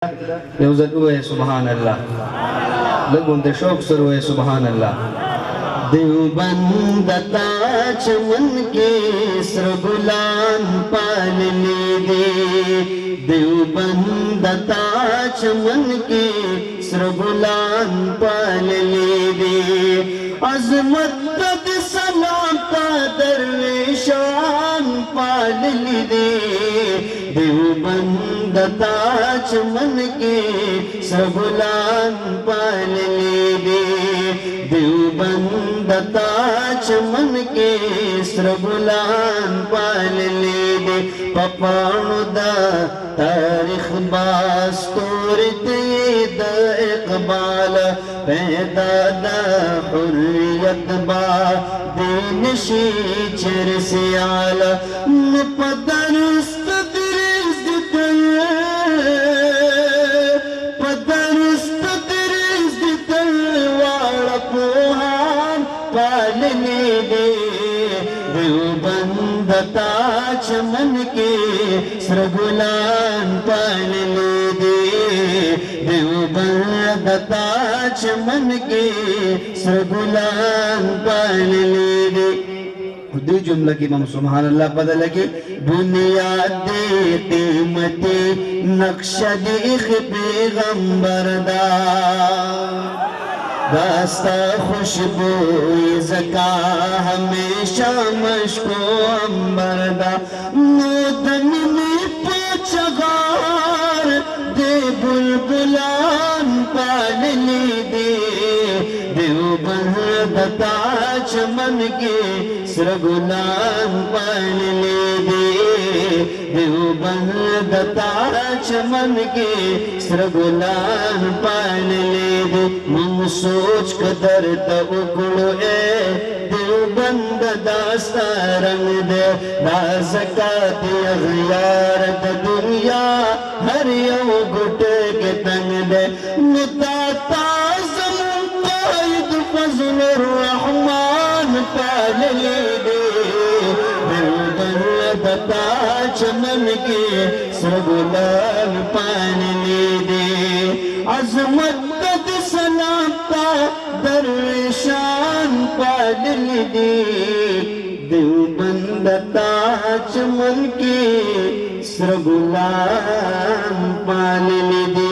يوزد हुए सुभान अल्लाह लगुन ते शौक सर हुए सुभान अल्लाह देवबंद चमन के सरगुलान पाल ले दे देवबंद चमन के सरगुलान पाल ले दे अजमत सलाम का दरवेशान पाल ले दे देवबंद चमन के सरगुलान पाल ले दे देवबंद चमन के सरगुलान पाल ले दे पपाणुदा तारीख बास्तोरत द इकबाल पैदा द हुर्रियत बा देनशी चरसे आला पदरस्त पाल ले दे देवबंद चमन के सरगुलान पाल ले दे देवबंद चमन के सरगुलान पाल ले दे खुद जुमला की इमाम सुभान अल्लाह पता लगे बुनियाद देते मते नक्शा देख पैगंबर दा दास्ता खुशबू ज़का हमेशा मशको अंबरदा नोदन में पोचगार दे बुलबुलान पाल ले दे देवबंद चमन के सरगुलान पाल ले दे देवबंद चमन के सरगुलान पाल ले दे मन सोच कदर उगड़ो देवबंद दास्ता रंग दे दाज़कात अग़यार द दुनिया हर यो गुट के तंग दे मुताता ज़मीन कायद फज़ल रहमान पाल ले दे देवबंद चमन के सरगुलान पाल ले दे अज़मत सलामता दरवेशान पाल ले दे देवबंद चमन के सरगुलान पाल ले दे।